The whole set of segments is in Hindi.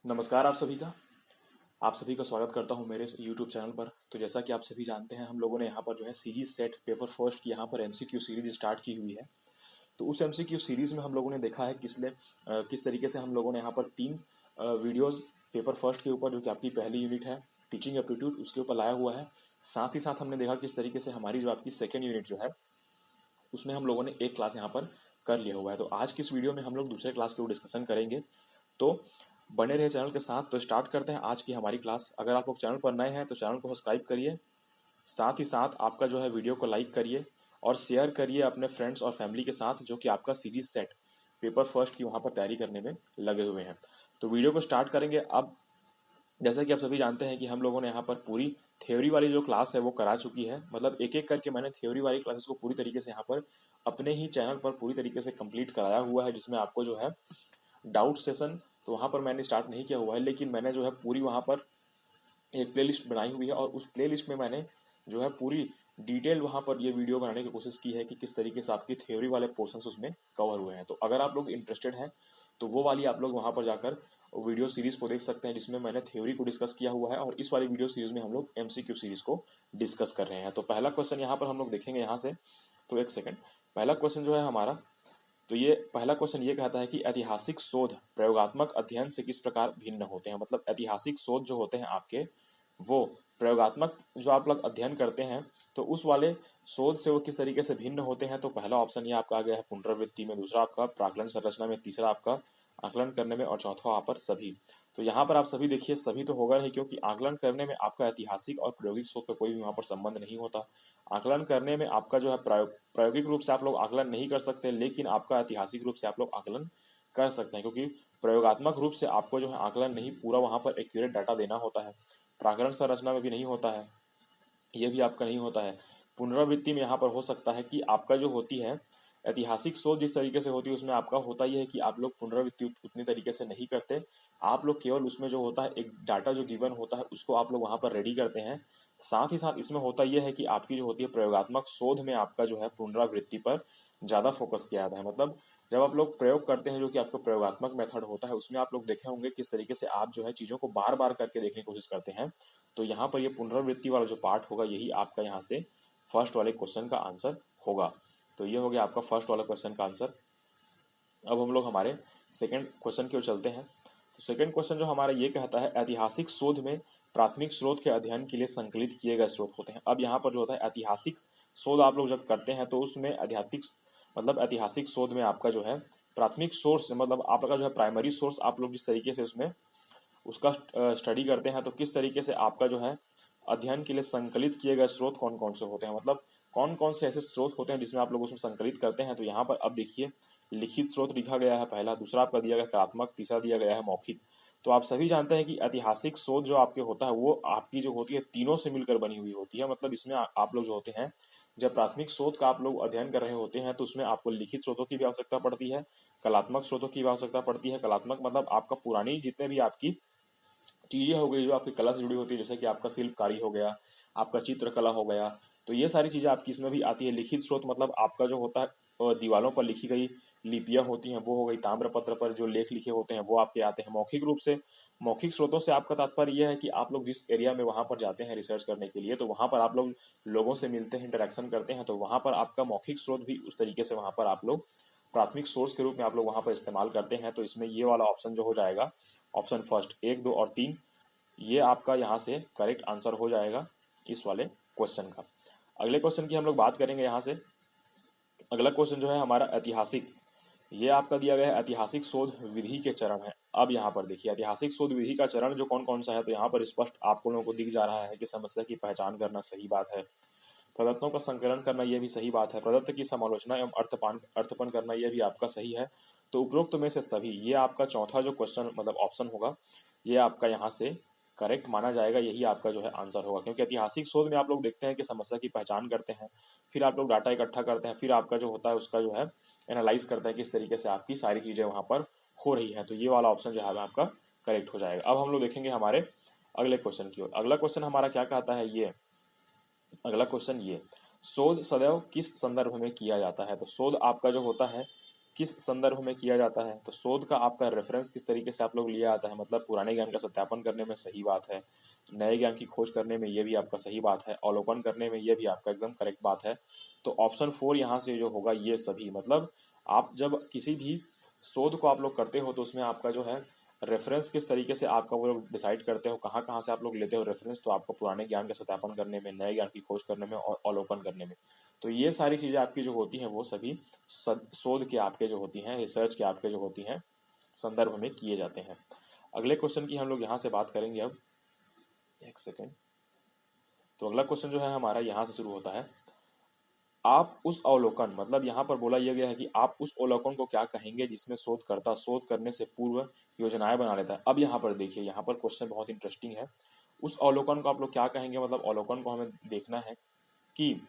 नमस्कार आप सभी का स्वागत करता हूं मेरे YouTube चैनल पर। तो जैसा कि आप सभी जानते हैं, हम लोगों ने यहाँ पर जो है सीरीज सेट पेपर फर्स्ट की यहाँ पर एमसीक्यू सीरीज स्टार्ट की हुई है। तो उस एमसीक्यू सीरीज में हम लोगों ने देखा है किस तरीके से हम लोगों ने यहाँ पर तीन वीडियोस पेपर फर्स्ट के ऊपर, जो कि आपकी पहली यूनिट है टीचिंग एप्टीट्यूड, उसके ऊपर लाया हुआ है। साथ ही साथ हमने देखा किस तरीके से हमारी जो आपकी सेकेंड यूनिट जो है उसमें हम लोगों ने एक क्लास यहाँ पर कर लिया हुआ है। तो आज की इस वीडियो में हम लोग दूसरे क्लास के ऊपर डिस्कशन करेंगे। तो बने रहे चैनल के साथ। तो स्टार्ट करते हैं आज की हमारी क्लास। अगर आप लोग चैनल पर नए हैं तो चैनल को सब्सक्राइब करिए, साथ ही साथ आपका जो है वीडियो को लाइक करिए और शेयर करिए अपने फ्रेंड्स और फैमिली के साथ, जो कि आपका सीरीज सेट पेपर फर्स्ट की वहाँ पर तैयारी करने में लगे हुए हैं। तो वीडियो को स्टार्ट करेंगे अब। जैसा कि आप सभी जानते हैं कि हम लोगों ने यहाँ पर पूरी थ्योरी वाली जो क्लास है वो करा चुकी है। मतलब एक एक करके मैंने थ्योरी वाली क्लासेस को पूरी तरीके से यहाँ पर अपने ही चैनल पर पूरी तरीके से कंप्लीट कराया हुआ है, जिसमें आपको जो है डाउट सेशन तो वहाँ पर मैंने स्टार्ट नहीं किया हुआ है, लेकिन मैंने जो है पूरी वहाँ पर एक प्लेलिस्ट बनाई हुई है और उस प्लेलिस्ट में मैंने जो है पूरी डिटेल वहाँ पर ये वीडियो बनाने की कोशिश की है कि किस तरीके से आपकी थ्योरी वाले पोर्शंस उसमें कवर हुए हैं। तो अगर आप लोग इंटरेस्टेड हैं तो वो वाली आप लोग वहाँ पर जाकर वीडियो सीरीज को देख सकते हैं, जिसमें मैंने थ्योरी को डिस्कस किया हुआ है और इस वाली वीडियो सीरीज में हम लोग एमसीक्यू सीरीज को डिस्कस कर रहे हैं। तो पहला क्वेश्चन यहाँ पर हम लोग देखेंगे यहाँ से। तो एक सेकंड, पहला क्वेश्चन जो है हमारा, तो ये पहला क्वेश्चन ये कहता है कि ऐतिहासिक शोध प्रयोगात्मक अध्ययन से किस प्रकार भिन्न होते हैं। मतलब ऐतिहासिक शोध जो होते हैं आपके, वो प्रयोगात्मक जो आप लोग अध्ययन करते हैं तो उस वाले शोध से वो किस तरीके से भिन्न होते हैं। तो पहला ऑप्शन ये आपका आ गया है पुनरावृत्ति में, दूसरा आपका प्राक्कलन संरचना में, तीसरा आपका आकलन करने में और चौथा वहाँ पर सभी। तो यहाँ पर आप सभी देखिए, सभी तो होगा नहीं, क्योंकि आकलन करने में आपका ऐतिहासिक और प्रायोगिक शोध का कोई भी वहाँ पर संबंध नहीं होता। आकलन करने में आपका जो है प्रायोगिक रूप से आप लोग आकलन नहीं कर सकते, लेकिन आपका ऐतिहासिक रूप से आप लोग आकलन कर सकते हैं, क्योंकि प्रयोगात्मक रूप से आपको जो है आकलन नहीं पूरा वहाँ पर एक्यूरेट डाटा देना होता है। प्राकरण संरचना में भी नहीं होता है, ये भी आपका नहीं होता है। पुनरावृत्ति में यहाँ पर हो सकता है कि आपका जो होती है ऐतिहासिक सोच जिस तरीके से होती है उसमें आपका होता ही है कि आप लोग पुनरावृत्ति उतनी तरीके से नहीं करते। आप लोग केवल उसमें जो होता है एक डाटा जो गिवन होता है उसको आप लोग वहाँ पर रेडी करते हैं। साथ ही साथ इसमें होता यह है कि आपकी जो होती है प्रयोगात्मक शोध में आपका जो है पुनरावृत्ति पर ज़्यादा फोकस किया जाता है। मतलब जब आप लोग प्रयोग करते हैं, जो कि आपका प्रयोगात्मक मेथड होता है, उसमें आप लोग देखे होंगे किस तरीके से आप जो है चीज़ों को बार बार करके देखने की कोशिश करते हैं। तो यहाँ पर ये पुनरावृत्ति वाला जो पार्ट होगा यही आपका यहाँ से फर्स्ट वाले क्वेश्चन का आंसर होगा। तो ये हो गया आपका फर्स्ट वाला क्वेश्चन का आंसर। अब हम लोग हमारे सेकंड क्वेश्चन की ओर चलते हैं। तो सेकंड क्वेश्चन जो हमारा ये कहता है, ऐतिहासिक शोध में प्राथमिक स्रोत के अध्ययन के लिए संकलित किए गए स्रोत होते हैं। अब यहाँ पर जो होता है ऐतिहासिक शोध आप लोग जब करते हैं तो उसमें ऐतिहासिक शोध में आपका जो है प्राथमिक सोर्स, मतलब आपका जो है प्राइमरी सोर्स, आप लोग जिस तरीके से उसमें उसका स्टडी करते हैं तो किस तरीके से आपका जो है अध्ययन के लिए संकलित किए गए स्रोत कौन कौन से होते हैं। मतलब कौन कौन से ऐसे स्रोत होते हैं जिसमें आप लोग उसमें संकलित करते हैं। तो यहाँ पर अब देखिए, लिखित स्रोत लिखा गया है पहला, दूसरा आपका दिया गया कलात्मक, तीसरा दिया गया है मौखिक। तो आप सभी जानते हैं कि ऐतिहासिक शोध जो आपके होता है वो आपकी जो होती है तीनों से मिलकर बनी हुई होती है। मतलब इसमें आप लोग जो होते हैं, जब प्राथमिक शोध का आप लोग अध्ययन कर रहे होते हैं तो उसमें आपको लिखित स्रोतों की भी आवश्यकता पड़ती है, कलात्मक स्रोतों की भी आवश्यकता पड़ती है। कलात्मक मतलब आपका पुरानी जितने भी आपकी चीजें हो गई जो आपकी कला से जुड़ी होती है, जैसे कि आपका शिल्पकारी हो गया, आपका चित्रकला हो गया, तो ये सारी चीजें आपकी इसमें भी आती है। लिखित स्रोत मतलब आपका जो होता है दीवालों पर लिखी गई लिपियां होती हैं वो हो गई, ताम्रपत्र पर जो लेख लिखे होते हैं वो आपके आते हैं। मौखिक रूप से, मौखिक स्रोतों से आपका तात्पर्य यह है कि आप लोग जिस एरिया में वहां पर जाते हैं रिसर्च करने के लिए, तो वहां पर आप लोग लोगों से मिलते हैं, इंटरेक्शन करते हैं, तो वहां पर आपका मौखिक स्रोत भी उस तरीके से वहां पर आप लोग प्राथमिक सोर्स के रूप में आप लोग वहां पर इस्तेमाल करते हैं। तो इसमें ये वाला ऑप्शन जो हो जाएगा, ऑप्शन फर्स्ट, एक, दो और तीन, ये आपका यहाँ से करेक्ट आंसर हो जाएगा इस वाले क्वेश्चन का। अगले क्वेश्चन की हम लोग बात करेंगे यहाँ से। अगला क्वेश्चन जो है हमारा ऐतिहासिक, ये आपका दिया गया है ऐतिहासिक शोध विधि के चरण है। अब यहाँ पर देखिए ऐतिहासिक शोध विधि का चरण जो कौन कौन सा है, तो यहाँ पर स्पष्ट आपको लोगों को दिख जा रहा है कि समस्या की पहचान करना सही बात है, प्रदत्तों का संकलन करना यह भी सही बात है, प्रदत्त की समालोचना एवं अर्थपन करना यह भी आपका सही है। तो उपरोक्त में से सभी, ये आपका चौथा जो क्वेश्चन मतलब ऑप्शन होगा, ये आपका यहाँ से करेक्ट माना जाएगा, यही आपका जो है आंसर होगा। क्योंकि ऐतिहासिक शोध में आप लोग देखते हैं कि समस्या की पहचान करते हैं, फिर आप लोग डाटा इकट्ठा करते हैं, फिर आपका जो होता है उसका जो है एनालाइज करते हैं किस तरीके से आपकी सारी चीजें वहां पर हो रही है। तो ये वाला ऑप्शन जो है आपका करेक्ट हो जाएगा। अब हम लोग देखेंगे हमारे अगले क्वेश्चन की ओर। अगला क्वेश्चन हमारा क्या कहता है, ये अगला क्वेश्चन ये, शोध सदैव किस संदर्भ में किया जाता है। तो शोध आपका जो होता है किस संदर्भ में किया जाता है, तो शोध का आपका रेफरेंस किस तरीके से आप लोग लिया जाता है, मतलब पुराने ज्ञान का सत्यापन करने में सही बात है, नए ज्ञान की खोज करने में ये भी आपका सही बात है, अवलोकन करने में ये भी आपका एकदम करेक्ट बात है। तो ऑप्शन 4 यहाँ से जो होगा ये सभी, मतलब आप जब किसी भी शोध को आप लोग करते हो तो उसमें आपका जो है रेफरेंस किस तरीके से आपका वो लोग डिसाइड करते हो, कहाँ कहाँ से आप लोग लेते हो रेफरेंस, तो आपको पुराने ज्ञान का सत्यापन करने में, नए ज्ञान की खोज करने में और अवलोकन करने में, तो ये सारी चीजें आपकी जो होती हैं वो सभी शोध के आपके जो होती हैं, रिसर्च के आपके जो होती हैं संदर्भ में किए जाते हैं। अगले क्वेश्चन की हम लोग यहाँ से बात करेंगे अब, एक सेकेंड। तो अगला क्वेश्चन जो है हमारा यहाँ से शुरू होता है, आप उस अवलोकन, मतलब यहाँ पर बोला यह गया है कि आप उस अवलोकन को क्या कहेंगे जिसमें शोधकर्ता शोध करने से पूर्व योजनाएं बना लेता है। अब यहाँ पर देखिए, यहाँ पर क्वेश्चन बहुत इंटरेस्टिंग है। उस अवलोकन को आप लोग क्या कहेंगे, मतलब अवलोकन को हमें देखना है कि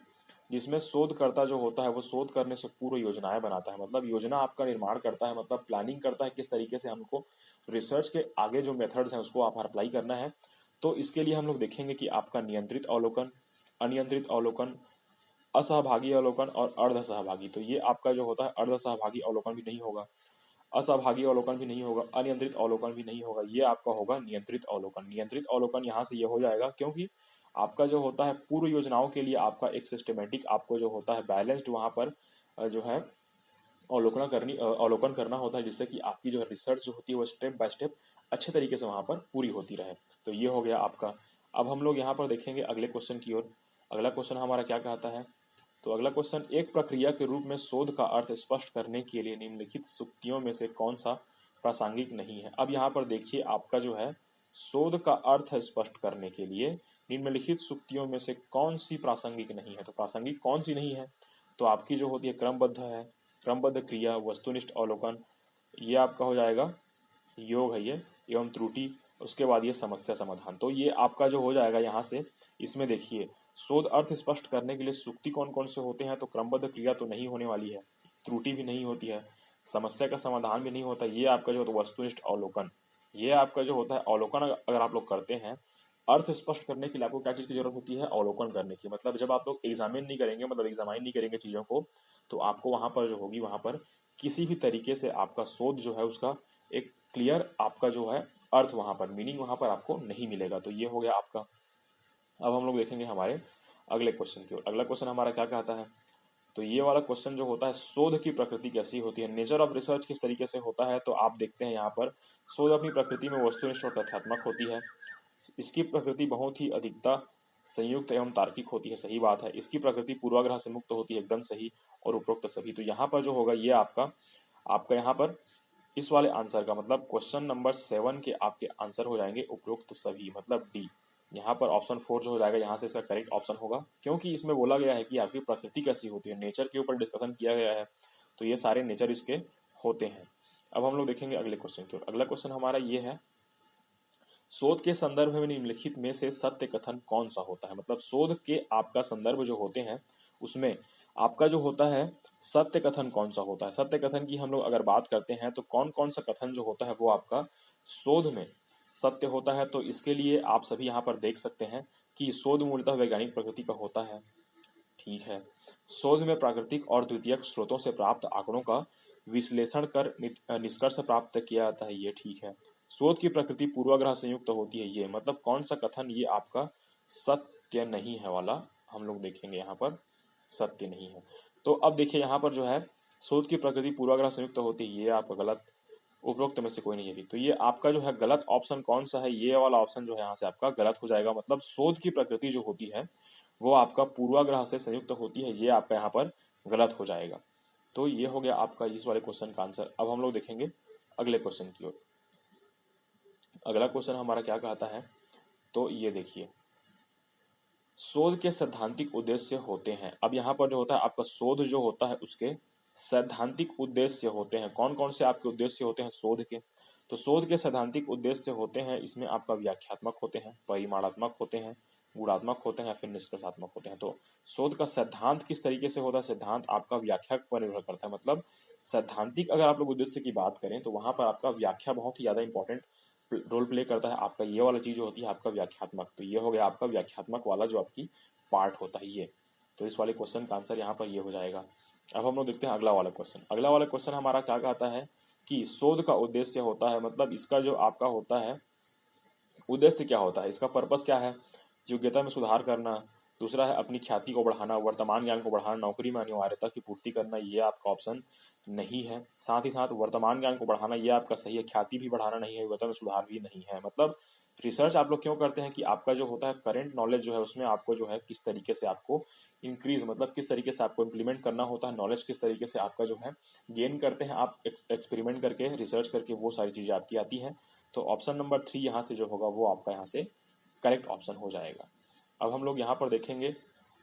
जिसमें शोधकर्ता जो होता है वो शोध करने से पूर्व योजनाएं बनाता है, मतलब योजना आपका निर्माण करता है, मतलब प्लानिंग करता है किस तरीके से हमको रिसर्च के आगे जो मेथड्स हैं उसको आप अप्लाई करना है। तो इसके लिए हम लोग देखेंगे कि आपका नियंत्रित अवलोकन, अनियंत्रित अवलोकन, असहभागी अवलोकन और अर्ध सहभागी। तो ये आपका जो होता है अर्ध सहभागी अवलोकन भी नहीं होगा, असहभागी अवलोकन भी नहीं होगा, अनियंत्रित अवलोकन भी नहीं होगा, ये आपका होगा नियंत्रित अवलोकन। नियंत्रित अवलोकन यहाँ से ये हो जाएगा क्योंकि आपका जो होता है पूर्व योजनाओं के लिए आपका एक सिस्टमेटिक आपको जो होता है बैलेंस्ड वहाँ पर जो है अवलोकन करना होता है, जिससे कि आपकी जो रिसर्च जो होती है वो स्टेप बाय स्टेप अच्छे तरीके से वहाँ पर पूरी होती रहे। तो ये हो गया आपका। अब हम लोग यहाँ पर देखेंगे अगले क्वेश्चन की ओर। अगला क्वेश्चन हमारा क्या कहता है, तो अगला क्वेश्चन, एक प्रक्रिया के रूप में शोध का अर्थ स्पष्ट करने के लिए निम्नलिखित सूक्तियों में से कौन सा प्रासंगिक नहीं है। अब यहाँ पर देखिए आपका जो है शोध का अर्थ स्पष्ट करने के लिए निम्नलिखित सूक्तियों में से कौन सी प्रासंगिक नहीं है। तो प्रासंगिक कौन सी नहीं है, तो आपकी जो होती है क्रमबद्ध है, क्रमबद्ध क्रिया, वस्तुनिष्ठ अवलोकन, ये आपका हो जाएगा योग है ये, एवं त्रुटि, उसके बाद ये समस्या समाधान। तो ये आपका जो हो जाएगा यहाँ से, इसमें देखिए शोध अर्थ स्पष्ट करने के लिए सूक्ति कौन कौन से होते हैं, तो क्रमबद्ध क्रिया तो नहीं होने वाली है, त्रुटि भी नहीं होती है, समस्या का समाधान भी नहीं होता। ये आपका जो होता है वस्तुनिष्ठ अवलोकन, ये आपका जो होता है अवलोकन अगर आप लोग करते हैं, अर्थ स्पष्ट करने के लिए आपको क्या चीज की जरूरत होती है, अवलोकन करने की। मतलब जब आप लोग एग्जामिन नहीं करेंगे, मतलब एग्जामाइन नहीं करेंगे चीजों को, तो आपको वहां पर जो होगी वहां पर किसी भी तरीके से आपका शोध जो है उसका एक क्लियर आपका जो है अर्थ वहां पर, मीनिंग वहां पर आपको नहीं मिलेगा। तो ये हो गया आपका। अब हम लोग देखेंगे हमारे अगले क्वेश्चन की ओर। अगला क्वेश्चन हमारा क्या कहता है, तो ये वाला क्वेश्चन जो होता है, शोध की प्रकृति कैसी होती है, नेचर ऑफ रिसर्च किस तरीके से होता है। तो आप देखते हैं यहाँ पर शोध अपनी प्रकृति में वस्तुनिष्ठ और तथ्यात्मक होती है। इसकी प्रकृति बहुत ही अधिकता संयुक्त एवं तार्किक होती है, सही बात है। इसकी प्रकृति पूर्वाग्रह से मुक्त होती है, एकदम सही। और उपरोक्त सभी, तो यहाँ पर जो होगा ये आपका आपका यहाँ पर इस वाले आंसर का मतलब क्वेश्चन नंबर 7 के आपके आंसर हो जाएंगे उपरोक्त सभी, मतलब डी। यहाँ पर ऑप्शन 4 जो हो जाएगा यहाँ से इसका करेक्ट ऑप्शन होगा, क्योंकि इसमें बोला गया है कि आपकी प्रकृति कैसी होती है, नेचर के ऊपर डिस्कशन किया गया है, तो ये सारे नेचर इसके होते हैं। अब हम लोग देखेंगे अगले क्वेश्चन की ओर। अगला क्वेश्चन हमारा ये है, शोध के संदर्भ में निम्नलिखित में से सत्य कथन कौन सा होता है। मतलब शोध के आपका संदर्भ जो होते हैं उसमें आपका जो होता है सत्य कथन कौन सा होता है। सत्य कथन की हम लोग अगर बात करते हैं तो कौन कौन सा कथन जो होता है वो आपका शोध में सत्य होता है। तो इसके लिए आप सभी यहाँ पर देख सकते हैं कि शोध मूलतः वैज्ञानिक प्रकृति का होता है, ठीक है। शोध में प्राकृतिक और द्वितीयक स्रोतों से प्राप्त आंकड़ों का विश्लेषण कर निष्कर्ष प्राप्त किया जाता है, ये ठीक है। शोध की प्रकृति पूर्वाग्रह संयुक्त होती है, ये मतलब कौन सा कथन ये आपका सत्य नहीं है वाला, हम लोग देखेंगे यहाँ पर सत्य नहीं है। तो अब देखिए यहाँ पर जो है शोध की प्रकृति पूर्वाग्रह संयुक्त होती है, ये आपका गलत, उपरोक्त में से कोई नहीं है। तो ये आपका जो है गलत ऑप्शन कौन सा है, ये वाला ऑप्शन जो है यहाँ से आपका गलत हो जाएगा। मतलब शोध की प्रकृति जो होती है वो आपका पूर्वाग्रह से संयुक्त होती है, ये आपका यहाँ पर गलत हो जाएगा। तो ये हो गया आपका इस वाले क्वेश्चन का आंसर। अब हम लोग देखेंगे अगले क्वेश्चन की ओर। अगला क्वेश्चन हमारा क्या कहता है, तो ये देखिए, शोध के सैद्धांतिक उद्देश्य होते हैं। अब यहाँ पर जो होता है आपका शोध जो होता है उसके सैद्धांतिक उद्देश्य होते हैं। कौन कौन से आपके उद्देश्य होते हैं शोध के, तो शोध के सैद्धांतिक उद्देश्य होते हैं, इसमें आपका व्याख्यात्मक होते हैं, परिमाणात्मक होते हैं, गुणात्मक होते हैं, फिर निष्कर्षात्मक होते हैं। तो शोध का सिद्धांत किस तरीके से होता है, सिद्धांत आपका व्याख्या पर निर्भर करता है। मतलब सैद्धांतिक अगर आप लोग उद्देश्य की बात करें तो वहां पर आपका व्याख्या बहुत ही ज्यादा इंपॉर्टेंट रोल प्ले करता है। आपका ये वाला चीज जो होती है आपका व्याख्यात्मक, तो ये हो गया आपका व्याख्यात्मक वाला जो आपकी पार्ट होता है ये। तो इस वाले क्वेश्चन का आंसर यहाँ पर ये हो जाएगा। अब हम लोग देखते हैं अगला वाला क्वेश्चन। अगला वाला क्वेश्चन हमारा क्या कहता है कि शोध का उद्देश्य होता है, मतलब इसका जो आपका होता है उद्देश्य क्या होता है, इसका पर्पस क्या है। योग्यता में सुधार करना, दूसरा है अपनी ख्याति को बढ़ाना, वर्तमान ज्ञान को बढ़ाना, नौकरी में अनिवार्यता की पूर्ति करना, ये आपका ऑप्शन नहीं है। साथ ही साथ वर्तमान ज्ञान को बढ़ाना ये आपका सही है, ख्याति भी बढ़ाना नहीं है, योग्यता में सुधार भी नहीं है। मतलब रिसर्च आप लोग क्यों करते हैं कि आपका जो होता है करेंट नॉलेज जो है उसमें आपको जो है किस तरीके से आपको इंक्रीज, मतलब किस तरीके से आपको इम्प्लीमेंट करना होता है, नॉलेज किस तरीके से आपका जो है गेन करते हैं आप एक्सपेरिमेंट करके, रिसर्च करके, वो सारी चीजें आपकी आती हैं। तो ऑप्शन नंबर 3 यहाँ से जो होगा वो आपका यहाँ से करेक्ट ऑप्शन हो जाएगा। अब हम लोग यहाँ पर देखेंगे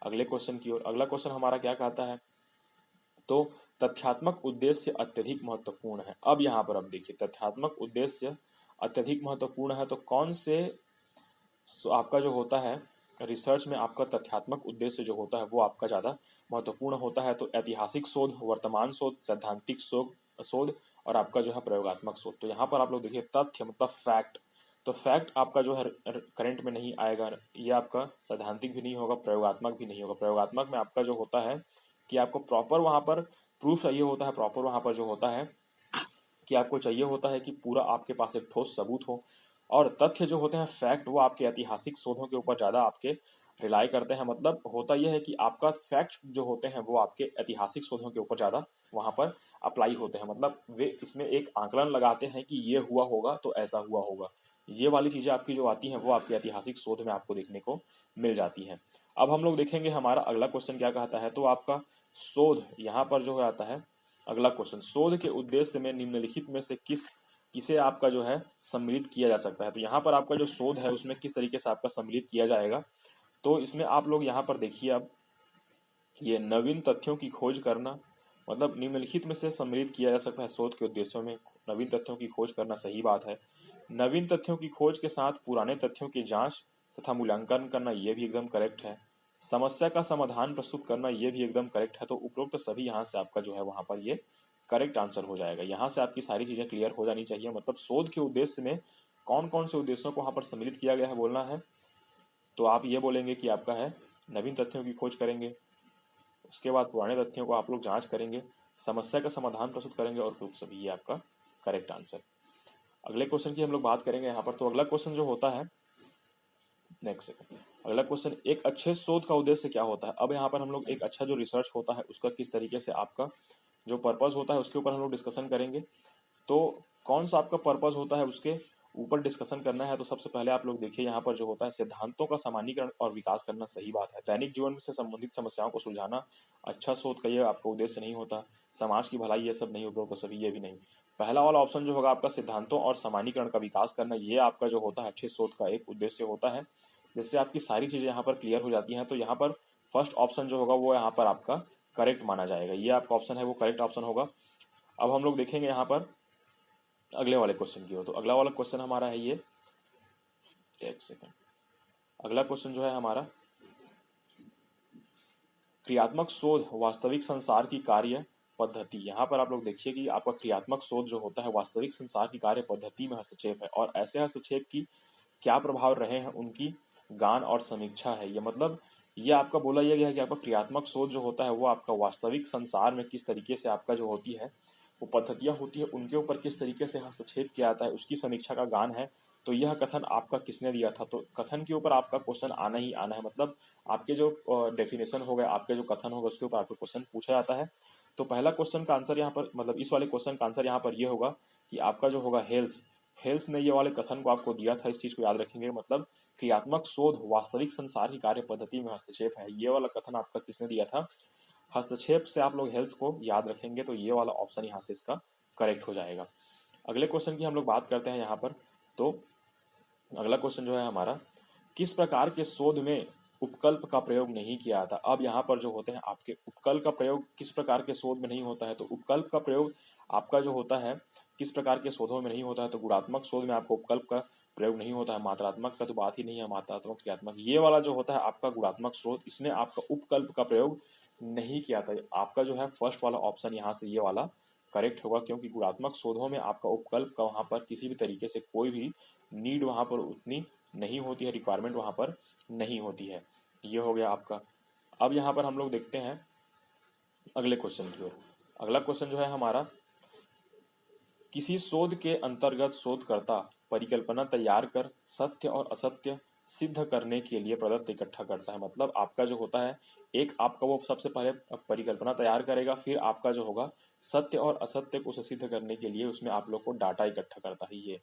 अगले क्वेश्चन की ओर। अगला क्वेश्चन हमारा क्या कहता है, तो तथ्यात्मक उद्देश्य अत्यधिक महत्वपूर्ण है। अब यहाँ पर अब देखिए तथ्यात्मक उद्देश्य अत्यधिक महत्वपूर्ण है, तो कौन से आपका जो होता है रिसर्च में आपका तथ्यात्मक उद्देश्य जो होता है वो आपका ज़्यादा महत्वपूर्ण होता है। तो ऐतिहासिक शोध, वर्तमान शोध, सैद्धांतिक शोध शोध और आपका जो है प्रयोगात्मक शोध। तो यहाँ पर आप लोग देखिए तथ्य मतलब फैक्ट, तो फैक्ट आपका जो है करंट में नहीं आएगा, ये आपका सैद्धांतिक भी नहीं होगा, प्रयोगात्मक भी नहीं होगा। प्रयोगात्मक में आपका जो होता है कि आपको प्रॉपर वहाँ पर प्रूफ चाहिए होता है, प्रॉपर वहाँ पर जो होता है कि आपको चाहिए होता है कि पूरा आपके पास एक ठोस सबूत हो। और तथ्य जो होते हैं फैक्ट वो आपके ऐतिहासिक शोधों के ऊपर ज़्यादा आपके रिलाई करते हैं। मतलब होता यह है कि आपका फैक्ट जो होते हैं वो आपके ऐतिहासिक शोधों के ऊपर ज़्यादा वहाँ पर अप्लाई होते हैं। मतलब वे इसमें एक आकलन लगाते हैं कि ये हुआ होगा तो ऐसा हुआ होगा। ये वाली चीज़ें आपकी जो आती हैं वो आपके ऐतिहासिक शोध में आपको देखने को मिल जाती हैं। अब हम लोग देखेंगे हमारा अगला क्वेश्चन क्या कहता है, तो आपका शोध यहाँ पर जो आता है अगला क्वेश्चन, शोध के उद्देश्य में निम्नलिखित में से किसे आपका जो है सम्मिलित किया जा सकता है। तो यहाँ पर आपका जो शोध है उसमें किस तरीके से आपका सम्मिलित किया जाएगा, तो इसमें आप लोग यहाँ पर देखिए अब ये नवीन तथ्यों की खोज करना, मतलब निम्नलिखित में से सम्मिलित किया जा सकता है शोध के उद्देश्यों में नवीन तथ्यों की खोज करना, सही बात है। नवीन तथ्यों की खोज के साथ पुराने तथ्यों की जांच तथा मूल्यांकन करना, ये भी एकदम करेक्ट है। समस्या का समाधान प्रस्तुत करना, ये भी एकदम करेक्ट है। तो उपरोक्त सभी यहाँ से आपका जो है वहां पर ये करेक्ट आंसर हो जाएगा। यहाँ से आपकी सारी चीजें क्लियर हो जानी चाहिए। मतलब शोध के उद्देश्य में कौन कौन से उद्देश्यों को वहां पर सम्मिलित किया गया है बोलना है। तो आप ये बोलेंगे कि आपका है नवीन तथ्यों की खोज करेंगे, उसके बाद पुराने तथ्यों को आप लोग जांच करेंगे, समस्या का समाधान प्रस्तुत करेंगे और उपरोक्त सभी, ये आपका करेक्ट आंसर। अगले क्वेश्चन की हम लोग बात करेंगे यहाँ पर। तो अगला क्वेश्चन जो होता है नेक्स्ट सेकंड, अगला क्वेश्चन, एक अच्छे शोध का उद्देश्य क्या होता है। अब यहाँ पर हम लोग एक अच्छा जो रिसर्च होता है उसका किस तरीके से आपका जो पर्पस होता है उसके ऊपर हम लोग डिस्कशन करेंगे। तो कौन सा आपका पर्पस होता है उसके ऊपर डिस्कशन करना है। तो सबसे पहले आप लोग देखिए यहाँ पर जो होता है सिद्धांतों का सामान्यीकरण और विकास करना, सही बात है। दैनिक जीवन से संबंधित समस्याओं को सुलझाना, अच्छा शोध का ये आपका उद्देश्य नहीं होता। समाज की भलाई ये सब नहीं, उपरोक्त सभी ये भी नहीं। पहला वाला ऑप्शन जो होगा आपका सिद्धांतों और सामान्यीकरण का विकास करना, ये आपका जो होता है अच्छे शोध का एक उद्देश्य होता है, जिससे आपकी सारी चीजें यहाँ पर क्लियर हो जाती हैं। तो यहाँ पर फर्स्ट ऑप्शन जो होगा वो यहाँ पर आपका करेक्ट माना जाएगा, ये आपका ऑप्शन है वो करेक्ट ऑप्शन होगा। अब हम लोग देखेंगे यहाँ पर अगले वाले क्वेश्चन की हो। तो अगला वाला क्वेश्चन हमारा है ये, एक सेकंड, अगला क्वेश्चन जो है हमारा, क्रियात्मक शोध वास्तविक संसार की कार्य पद्धति। यहाँ पर आप लोग देखिए कि आपका क्रियात्मक शोध जो होता है वास्तविक संसार की कार्य पद्धति में हस्तक्षेप है, और ऐसे हस्तक्षेप की क्या प्रभाव रहे हैं उनकी गान और समीक्षा है। ये मतलब ये आपका बोला यह गया है कि आपका क्रियात्मक शोध जो होता है वो आपका वास्तविक संसार में किस तरीके से आपका जो होती है वो पद्धतियां होती है उनके ऊपर किस तरीके से हस्तक्षेप किया जाता है उसकी समीक्षा का गान है। तो यह कथन आपका किसने दिया था, तो कथन के ऊपर आपका क्वेश्चन आना ही आना है। मतलब आपके जो डेफिनेशन हो गए, आपके जो कथन होगा उसके ऊपर आपको क्वेश्चन पूछा जाता है। तो पहला क्वेश्चन का आंसर यहाँ पर, मतलब इस वाले क्वेश्चन का आंसर यहाँ पर ये होगा कि आपका जो होगा हेल्स, हेल्स ने ये वाले कथन को आपको दिया था, इस चीज को याद रखेंगे। मतलब क्रियात्मक शोध वास्तविक संसार की कार्य पद्धति में हस्तक्षेप है, ये वाला कथन आपका किसने दिया था, हस्तक्षेप से आप लोग हेल्स को याद रखेंगे। तो ये वाला ऑप्शन यहाँ से इसका करेक्ट हो जाएगा। अगले क्वेश्चन की हम लोग बात करते हैं यहाँ पर। तो अगला क्वेश्चन जो है हमारा, किस प्रकार के शोध में उपकल्प का प्रयोग नहीं किया जाता। अब यहाँ पर जो होते हैं आपके उपकल्प का प्रयोग किस प्रकार के शोध में नहीं होता है, तो उपकल्प का प्रयोग आपका जो होता है किस प्रकार के शोधों में नहीं होता है। तो गुणात्मक शोध में आपको उपकल्प का प्रयोग नहीं होता है, मात्रात्मक का तो बात ही नहीं है, मात्रात्मक क्रियात्मक ये वाला जो होता है आपका गुणात्मक शोध, इसमें आपका उपकल्प का प्रयोग नहीं किया था। आपका जो है फर्स्ट वाला ऑप्शन यहाँ से ये वाला करेक्ट होगा, क्योंकि गुणात्मक शोधों में आपका उपकल्प का वहां पर किसी भी तरीके से कोई भी नीड वहां पर उतनी नहीं होती है, रिक्वायरमेंट वहां पर नहीं होती है। ये हो गया आपका। अब यहाँ पर हम लोग देखते हैं अगले क्वेश्चन की ओर। अगला क्वेश्चन जो है हमारा, किसी शोध के अंतर्गत शोधकर्ता परिकल्पना तैयार कर सत्य और असत्य सिद्ध करने के लिए प्रदत्त इकट्ठा करता है। मतलब आपका जो होता है, एक आपका वो सबसे पहले परिकल्पना तैयार करेगा, फिर आपका जो होगा सत्य और असत्य को उसे सिद्ध करने के लिए उसमें आप लोग को डाटा इकट्ठा करता है। ये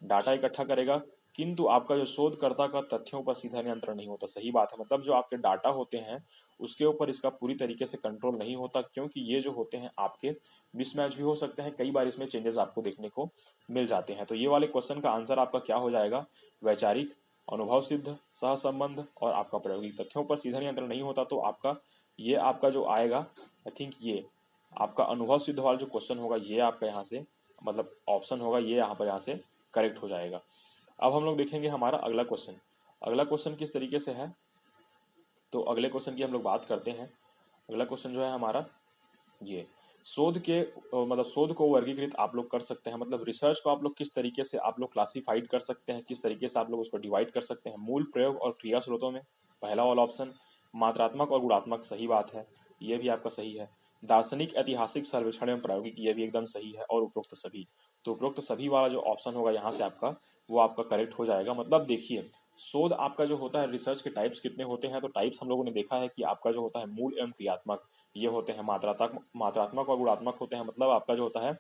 डाटा इकट्ठा करेगा, किंतु आपका जो शोधकर्ता का तथ्यों पर सीधा नियंत्रण नहीं होता। सही बात है, मतलब जो आपके डाटा होते हैं उसके ऊपर इसका पूरी तरीके से कंट्रोल नहीं होता, क्योंकि ये जो होते हैं आपके मिसमैच भी हो सकते हैं, कई बार इसमें चेंजेस आपको देखने को मिल जाते हैं। तो ये वाले क्वेश्चन का आंसर आपका क्या हो जाएगा, वैचारिक, अनुभव सिद्ध, सहसंबंध और आपका प्रायोगिक। तथ्यों पर सीधा नियंत्रण नहीं होता तो आपका ये आपका जो आएगा, आई थिंक ये आपका अनुभव सिद्ध वाला जो क्वेश्चन होगा ये आपका यहाँ से मतलब ऑप्शन होगा, ये यहाँ पर यहाँ से करेक्ट हो जाएगा। अब हम लोग देखेंगे हमारा अगला क्वेश्चन। अगला क्वेश्चन किस तरीके से है, तो अगले क्वेश्चन की हम लोग बात करते हैं। अगला क्वेश्चन जो है हमारा ये, शोध के मतलब शोध को वर्गीकृत आप लोग कर सकते हैं, मतलब रिसर्च को आप लोग किस तरीके से आप लोग क्लासिफाइड कर सकते हैं, किस तरीके से आप लोग उसको डिवाइड कर सकते हैं, मूल, प्रयोग और क्रिया स्रोतों में। पहला वाला ऑप्शन मात्रात्मक और गुणात्मक, सही बात है, ये भी आपका सही है। दार्शनिक, ऐतिहासिक, सर्वेक्षण एवं प्रायोगिक, ये भी एकदम सही है। और उपरोक्त सभी, तो उपरोक्त सभी वाला जो ऑप्शन होगा यहाँ से आपका वो आपका करेक्ट हो जाएगा। मतलब देखिए, शोध आपका जो होता है, रिसर्च के टाइप्स कितने होते हैं, तो टाइप्स हम लोगों ने देखा है कि आपका जो होता है मूल एवं क्रियात्मक, ये होते हैं मात्रात्मक और गुणात्मक होते हैं। मतलब आपका जो होता है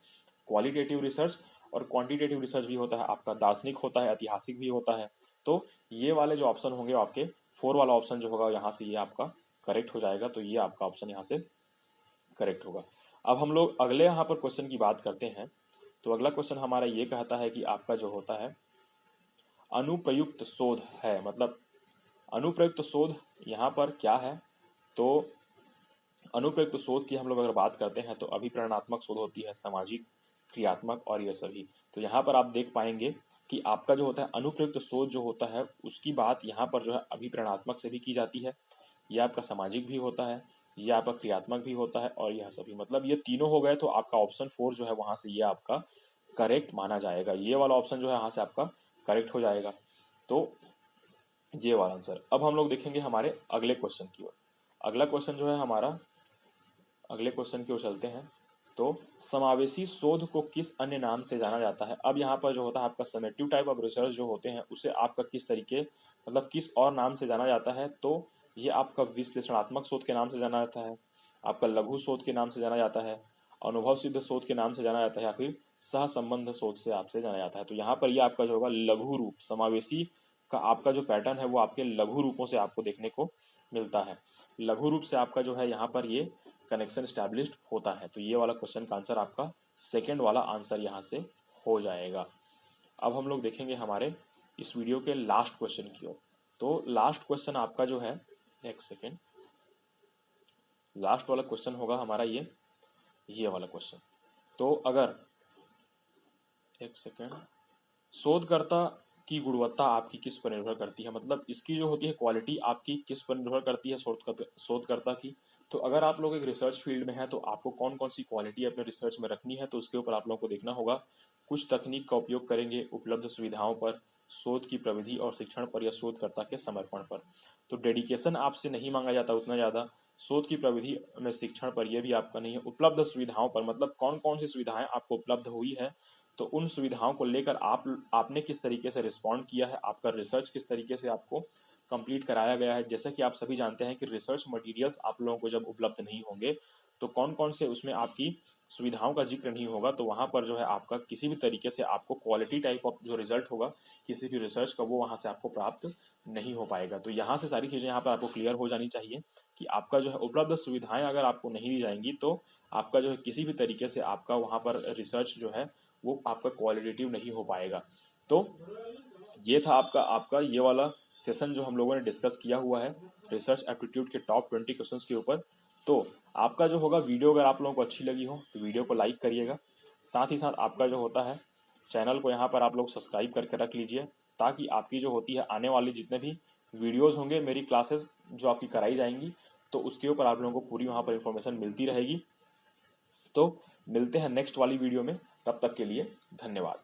क्वालिटेटिव रिसर्च और क्वांटिटेटिव रिसर्च भी होता है, आपका दार्शनिक होता है, ऐतिहासिक भी होता है। तो ये वाले जो ऑप्शन होंगे आपके, 4 वाला ऑप्शन जो होगा यहाँ से ये आपका करेक्ट हो जाएगा। तो ये आपका ऑप्शन यहाँ से करेक्ट होगा। अब हम लोग अगले यहाँ पर क्वेश्चन की बात करते हैं। तो अगला क्वेश्चन हमारा ये कहता है कि आपका जो होता है अनुप्रयुक्त शोध है, मतलब अनुप्रयुक्त शोध यहाँ पर क्या है, तो अनुप्रयुक्त शोध की हम लोग अगर बात करते हैं तो अभिप्रेरणात्मक शोध होती है, सामाजिक, क्रियात्मक और ये सभी। तो यहाँ पर आप देख पाएंगे कि आपका जो होता है अनुप्रयुक्त शोध जो होता है उसकी बात यहाँ पर जो है अभिप्रेरणात्मक से भी की जाती है, यह आपका सामाजिक भी होता है, यह आपका क्रियात्मक भी होता है और यह सभी। मतलब ये तीनों हो गए तो आपका ऑप्शन 4 जो है वहां से ये आपका करेक्ट माना जाएगा। ये वाला ऑप्शन जो है यहाँ से आपका करेक्ट हो जाएगा। तो ये वाला आंसर। अब हम लोग देखेंगे हमारे अगले क्वेश्चन की ओर। अगला क्वेश्चन जो है हमारा, अगले क्वेश्चन की ओर चलते हैं। तो समावेशी शोध को किस अन्य नाम से जाना जाता है। अब यहाँ पर जो होता है आपका समेटिव टाइप ऑफ रिसर्च जो होते हैं उसे आपका किस तरीके मतलब किस और नाम से जाना जाता है, तो ये आपका विश्लेषणात्मक शोध के नाम से जाना जाता है, आपका लघु शोध के नाम से जाना जाता है, अनुभव सिद्ध शोध के नाम से जाना जाता है, या फिर सहसंबंध शोध से आपसे जाना जाता है। तो यहाँ पर ये आपका जो होगा लघु रूप, समावेशी का आपका जो पैटर्न है वो आपके लघु रूपों से आपको देखने को मिलता है। लघु रूप से आपका जो है यहाँ पर ये कनेक्शन स्टैब्लिश्ड होता है। तो ये वाला क्वेश्चन का आंसर आपका सेकेंड वाला आंसर यहाँ से हो जाएगा। अब हम लोग देखेंगे हमारे इस वीडियो के लास्ट क्वेश्चन की ओर। तो लास्ट क्वेश्चन आपका जो है, एक सेकेंड, लास्ट वाला क्वेश्चन होगा हमारा ये वाला क्वेश्चन। तो अगर एक सेकेंड, शोधकर्ता की गुणवत्ता आपकी किस पर निर्भर करती है, मतलब इसकी जो होती है क्वालिटी आपकी किस पर निर्भर करती है शोधकर्ता की। तो अगर आप लोग एक रिसर्च फील्ड में हैं तो आपको कौन कौन सी क्वालिटी अपने रिसर्च में रखनी है, तो उसके ऊपर आप लोगों को देखना होगा। कुछ तकनीक का उपयोग करेंगे, उपलब्ध सुविधाओं पर, शोध की प्रविधि और शिक्षण पर, या शोधकर्ता के समर्पण पर। तो डेडिकेशन आपसे नहीं मांगा जाता उतना ज़्यादा, शोध की प्रविधि में शिक्षण पर यह भी आपका नहीं है, उपलब्ध सुविधाओं पर मतलब कौन कौन सी सुविधाएं आपको उपलब्ध हुई है, तो उन सुविधाओं को लेकर आपने किस तरीके से रिस्पॉन्ड किया है, आपका रिसर्च किस तरीके से आपको कंप्लीट कराया गया है। जैसा कि आप सभी जानते हैं कि रिसर्च मटेरियल्स आप लोगों को जब उपलब्ध नहीं होंगे तो कौन कौन से उसमें आपकी सुविधाओं का जिक्र नहीं होगा, तो वहां पर जो है आपका किसी भी तरीके से आपको क्वालिटी टाइप ऑफ जो रिजल्ट होगा किसी भी रिसर्च का वो वहां से आपको प्राप्त नहीं हो पाएगा। तो यहाँ से सारी चीजें यहाँ पर आपको क्लियर हो जानी चाहिए कि आपका जो है उपलब्ध सुविधाएं अगर आपको नहीं दी जाएंगी तो आपका जो है किसी भी तरीके से आपका वहां पर रिसर्च जो है वो आपका क्वालिटेटिव नहीं हो पाएगा। तो ये था आपका ये वाला सेशन जो हम लोगों ने डिस्कस किया हुआ है रिसर्च एप्टीट्यूड के टॉप 20 क्वेश्चंस के ऊपर। तो आपका जो होगा वीडियो अगर आप लोगों को अच्छी लगी हो तो वीडियो को लाइक करिएगा, साथ ही साथ आपका जो होता है चैनल को यहाँ पर आप लोग सब्सक्राइब करके रख लीजिए, ताकि आपकी जो होती है आने वाली जितने भी वीडियोज़ होंगे मेरी क्लासेस जो आपकी कराई जाएंगी तो उसके ऊपर आप लोगों को पूरी वहाँ पर इंफॉर्मेशन मिलती रहेगी। तो मिलते हैं नेक्स्ट वाली वीडियो में, तब तक के लिए धन्यवाद।